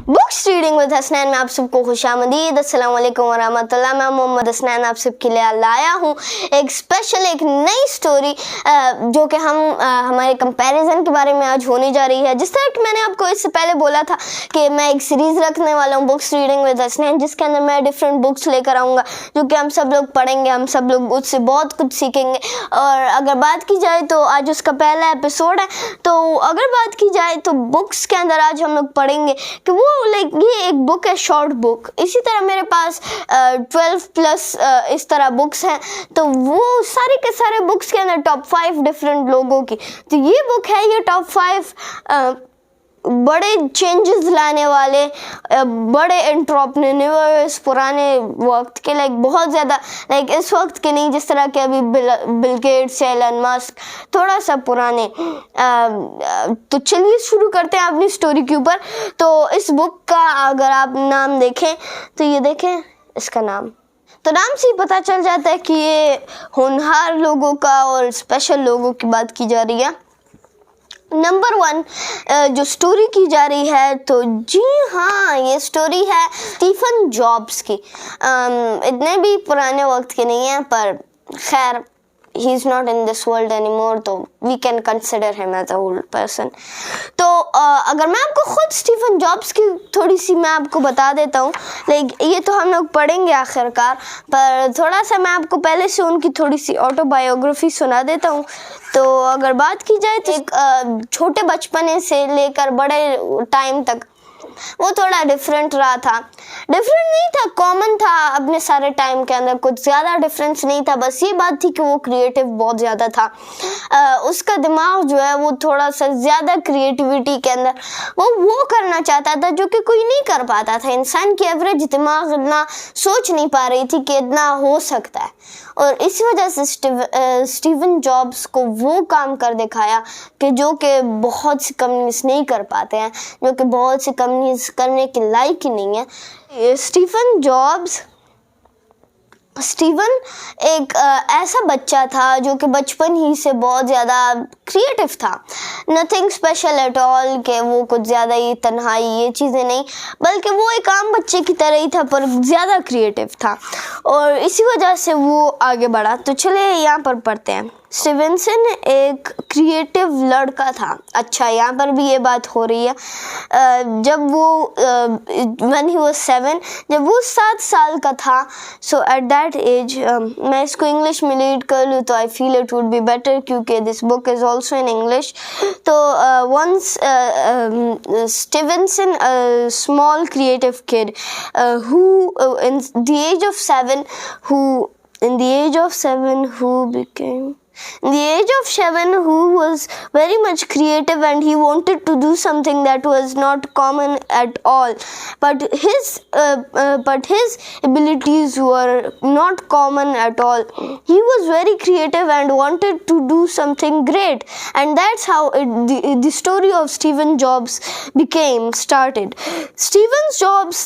Books reading with Hasnain में आप सबको खुशामदीद। अस्सलाम वालेकुम व रहमतुल्लाह। मैं मोहम्मद हसनैन आप सबके लिए लाया हूँ एक स्पेशल, एक नई स्टोरी जो कि हमारे कंपैरिजन के बारे में आज होने जा रही है। जिस तरह कि मैंने आपको इससे पहले बोला था कि मैं एक सीरीज़ रखने वाला हूँ बुक्स रीडिंग विद हसनैन, जिसके अंदर मैं डिफरेंट बुक्स लेकर आऊँगा जो कि हम सब लोग पढ़ेंगे, हम सब लोग उससे बहुत कुछ सीखेंगे। और अगर बात की जाए तो आज उसका पहला एपिसोड है। तो अगर बात की जाए तो बुक्स के अंदर आज हम लोग पढ़ेंगे कि वो ये एक बुक है, शॉर्ट बुक। इसी तरह मेरे पास 12+ इस तरह बुक्स हैं, तो वो सारे के सारे बुक्स के अंदर टॉप 5 डिफरेंट लोगों की। तो ये बुक है, ये टॉप 5 बड़े चेंजेस लाने वाले, बड़े एंटरप्रेन्योर्स पुराने वक्त के, बहुत ज़्यादा इस वक्त के नहीं, जिस तरह के अभी बिल गेट्स, एलन मस्क, थोड़ा सा पुराने। तो चलिए शुरू करते हैं अपनी स्टोरी के ऊपर। तो इस बुक का अगर आप नाम देखें तो ये देखें इसका नाम, तो नाम से ही पता चल जाता है कि ये होनहार लोगों का और स्पेशल लोगों की बात की जा रही है। नंबर 1 जो स्टोरी की जा रही है, तो जी हाँ, ये स्टोरी है स्टीफन जॉब्स की। इतने भी पुराने वक्त के नहीं है, पर खैर he is not in this world anymore, तो we can consider him as a old person। तो अगर मैं आपको खुद स्टीफन जॉब्स की थोड़ी सी मैं आपको बता देता हूँ, ये तो हम लोग पढ़ेंगे आखिरकार, पर थोड़ा सा मैं आपको पहले से उनकी थोड़ी सी ऑटोबायोग्राफी सुना देता हूँ। तो अगर बात की जाए तो एक छोटे बचपने से लेकर बड़े टाइम तक वो थोड़ा डिफरेंट रहा था। डिफरेंट नहीं था, कॉमन था अपने सारे टाइम के अंदर, कुछ ज़्यादा डिफरेंस नहीं था। बस ये बात थी कि वो क्रिएटिव बहुत ज़्यादा था। उसका दिमाग जो है वो थोड़ा सा ज़्यादा क्रिएटिविटी के अंदर वो करना चाहता था जो कि कोई नहीं कर पाता था। इंसान की एवरेज दिमाग इतना सोच नहीं पा रही थी कि इतना हो सकता है, और इसी वजह से स्टीवन जॉब्स को वो काम कर दिखाया कि जो कि बहुत से कंपनीज नहीं कर पाते हैं, जो कि बहुत से कंपनीज करने के लायक ही नहीं है। स्टीवन एक ऐसा बच्चा था जो कि बचपन ही से बहुत ज़्यादा क्रिएटिव था। नथिंग स्पेशल एट ऑल, के वो कुछ ज़्यादा ही तन्हाई ये चीज़ें नहीं, बल्कि वो एक आम बच्चे की तरह ही था, पर ज़्यादा क्रिएटिव था, और इसी वजह से वो आगे बढ़ा। तो चलिए यहाँ पर पढ़ते हैं। स्टीवेंसन एक क्रिएटिव लड़का था। अच्छा, यहाँ पर भी ये बात हो रही है। जब वो when he was 7, जब वो 7 साल का था, सो एट दैट एज, मैं इसको इंग्लिश में रीड कर लूँ तो I feel it would be better, क्योंकि this book is also in English. तो once Stevenson, a small creative kid who in the age of 7 who was very much creative, and he wanted to do something that was not common at all, but his abilities were not common at all. He was very creative and wanted to do something great, and that's how the story of Stephen Jobs started. Stephen Jobs,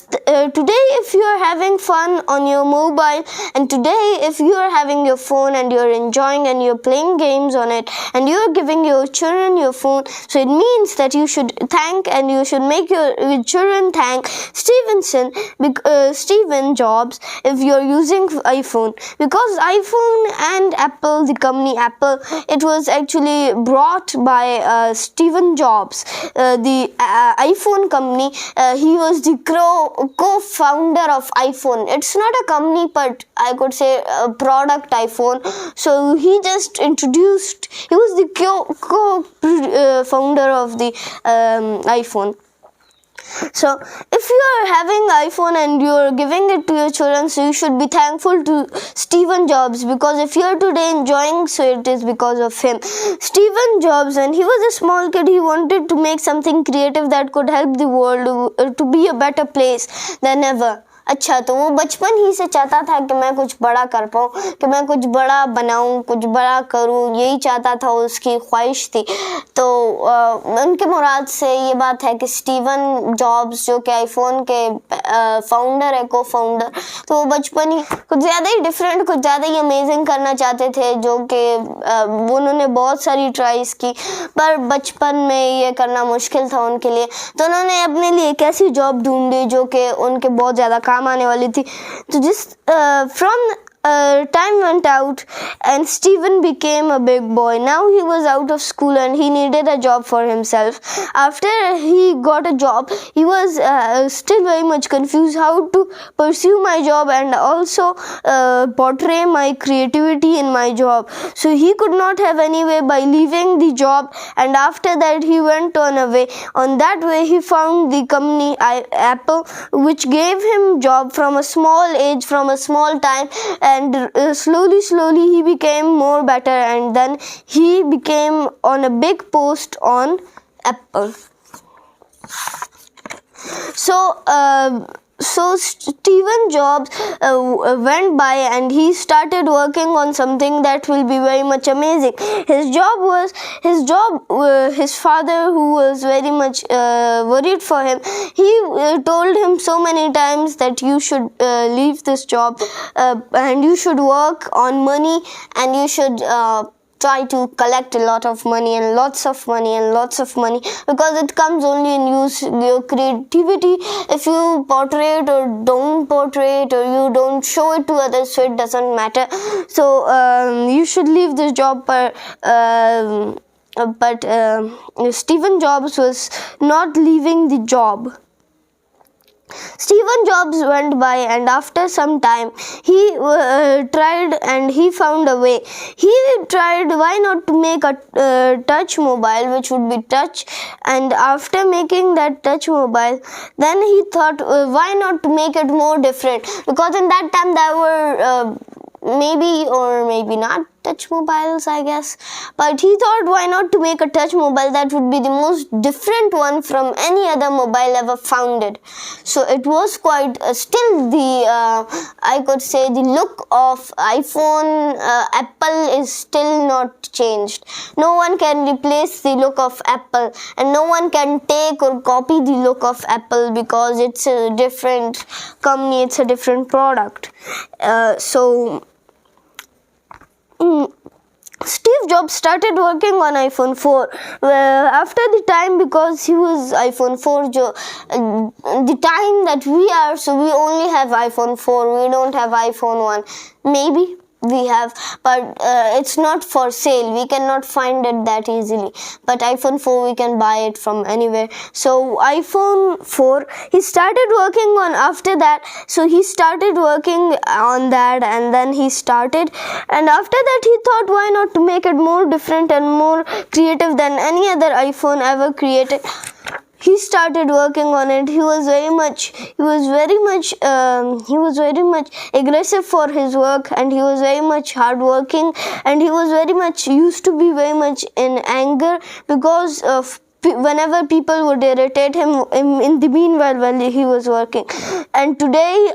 today if you are having fun on your mobile, and today if you are having your phone and you're enjoying and you're playing games on it, and you're giving your children your phone, so it means that you should thank, and you should make your children thank Stephen Jobs if you're using iPhone, because iPhone and Apple, the company Apple, it was actually brought by Stephen Jobs, the iPhone company. He was the co-founder of iPhone. It's not a company, but I could say a product, iPhone. So he just he was the co-founder of the iPhone. So if you are having iPhone and you are giving it to your children, so you should be thankful to Stephen Jobs, because if you are today enjoying, so it is because of him. Stephen Jobs, when he was a small kid, he wanted to make something creative that could help the world to be a better place than ever. अच्छा, तो वो बचपन ही से चाहता था कि मैं कुछ बड़ा कर पाऊँ, कि मैं कुछ बड़ा बनाऊँ, कुछ बड़ा करूँ, यही चाहता था, उसकी ख्वाहिश थी। तो उनके मुराद से ये बात है कि स्टीवन जॉब्स जो कि आईफोन के फाउंडर है, को फाउंडर, तो वो बचपन ही कुछ ज़्यादा ही डिफरेंट, कुछ ज़्यादा ही अमेजिंग करना चाहते थे, जो कि उन्होंने बहुत सारी ट्राइज की, पर बचपन में ये करना मुश्किल था उनके लिए। तो उन्होंने अपने लिए एक ऐसी जॉब ढूंढी जो कि उनके बहुत ज़्यादा काम आने वाली थी। तो जिस from time went out and Stephen became a big boy. Now he was out of school and he needed a job for himself. After he got a job, he was still very much confused how to pursue my job and also portray my creativity in my job. So he could not have any way by leaving the job, and after that he went on a way. On that way he found the company Apple, which gave him job from a small age, from a small time, and slowly he became more better, and then he became on a big post on Apple. So Stephen Jobs went by and he started working on something that will be very much amazing. His father, who was very much worried for him, he told him so many times that you should leave this job and you should work on money, and you should try to collect a lot of money and lots of money and lots of money, because it comes only in use your creativity. If you portray it or don't portray it, or you don't show it to others, so it doesn't matter. So you should leave this job. But Stephen Jobs was not leaving the job. Stephen Jobs went by, and after some time he tried and he found a way. He tried why not to make a touch mobile which would be touch, and after making that touch mobile, then he thought why not to make it more different, because in that time there were maybe or maybe not touch mobiles, I guess, but he thought why not to make a touch mobile that would be the most different one from any other mobile ever founded. So it was quite still the I could say the look of iPhone Apple is still not changed. No one can replace the look of Apple, and no one can take or copy the look of Apple, because it's a different company, it's a different product. Steve Jobs started working on iPhone 4 after the time, because he was iPhone 4 the time that we are, so we only have iPhone 4, we don't have iPhone 1. Maybe we have, but it's not for sale, we cannot find it that easily. But iPhone 4 we can buy it from anywhere. So iPhone 4 he started working on after that. So he started working on that, and then he started, and after that he thought why not to make it more different and more creative than any other iPhone ever created. He started working on it. He was very much aggressive for his work, and he was very much hardworking, and he was very much used to be very much in anger, because of whenever people would irritate him in the meanwhile while he was working. And today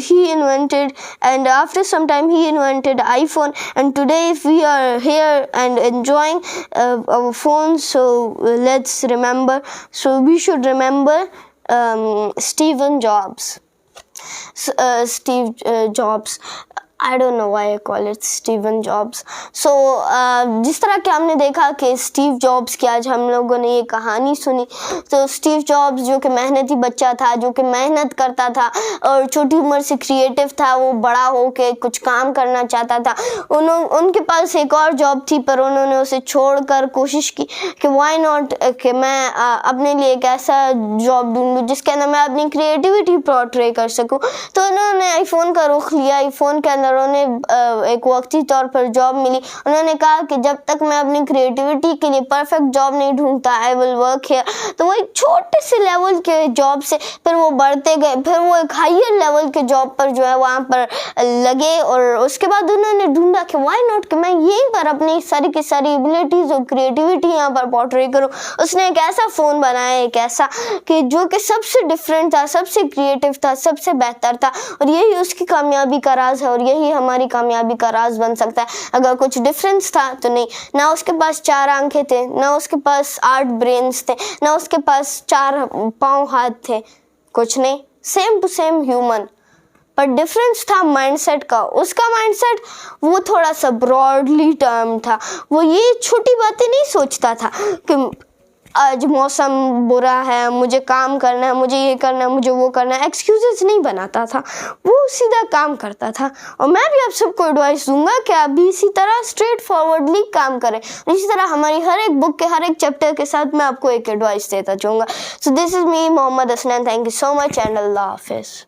he invented, and after some time he invented iPhone, and today if we are here and enjoying our phones, so let's remember, so we should remember Stephen Jobs. Steve Jobs, I don't know why I call it Stephen Jobs. So जिस तरह के हमने देखा कि Steve jobs की आज हम लोगों ने ये कहानी सुनी, तो स्टीव जॉब्स जो कि मेहनती बच्चा था, जो कि मेहनत करता था और छोटी उम्र से क्रिएटिव था, वो बड़ा होके कुछ काम करना चाहता था। उनके पास एक और जॉब थी, पर उन्होंने उसे छोड़कर कोशिश की कि व्हाई नॉट कि मैं अपने लिए एक ऐसा जॉब ढूंढूं जिसके अंदर मैं अपनी क्रिएटिविटी पोर्ट्रे कर सकूं। तो उन्होंने आईफोन का रुख लिया। आईफोन के अंदर और उन्हें एक वक्ती तौर पर जॉब मिली। उन्होंने कहा कि जब तक मैं अपनी क्रिएटिविटी के लिए परफेक्ट जॉब नहीं ढूंढता, आई विल वर्क हियर। तो वो एक छोटे से लेवल के जॉब से फिर वो बढ़ते गए, फिर वो एक हायर लेवल के जॉब पर जो है वहाँ पर लगे, और उसके बाद उन्होंने ढूंढा कि व्हाई नॉट, कि मैं यहीं पर अपनी सारी की सारी एबिलिटीज और क्रिएटिविटी यहाँ पर पोर्ट्रे करूँ। उसने एक ऐसा फ़ोन बनाया, एक ऐसा कि जो कि सबसे डिफरेंट था, सबसे क्रिएटिव था, सबसे बेहतर था, और यही उसकी कामयाबी का राज है, और यही हमारी कामयाबी का राज बन सकता है। अगर कुछ डिफरेंस था तो नहीं, ना उसके पास 4 आंखें थे, ना उसके पास 8 ब्रेन्स थे, ना उसके पास 4 पाँव हाथ थे, कुछ नहीं, सेम टू सेम ह्यूमन, पर डिफरेंस था माइंडसेट का। उसका माइंडसेट वो थोड़ा सा ब्रॉडली टर्म था, वो ये छोटी बातें नहीं सोचता था कि आज मौसम बुरा है, मुझे काम करना है, मुझे ये करना है, मुझे वो करना है, एक्सक्यूजेस नहीं बनाता था, वो सीधा काम करता था। और मैं भी आप सबको एडवाइस दूंगा कि आप भी इसी तरह स्ट्रेट फॉरवर्डली काम करें। इसी तरह हमारी हर एक बुक के हर एक चैप्टर के साथ मैं आपको एक एडवाइस देता चाहूँगा। So this is me Mohammad Hasnain, thank you so much and अल्लाह हाफिज़।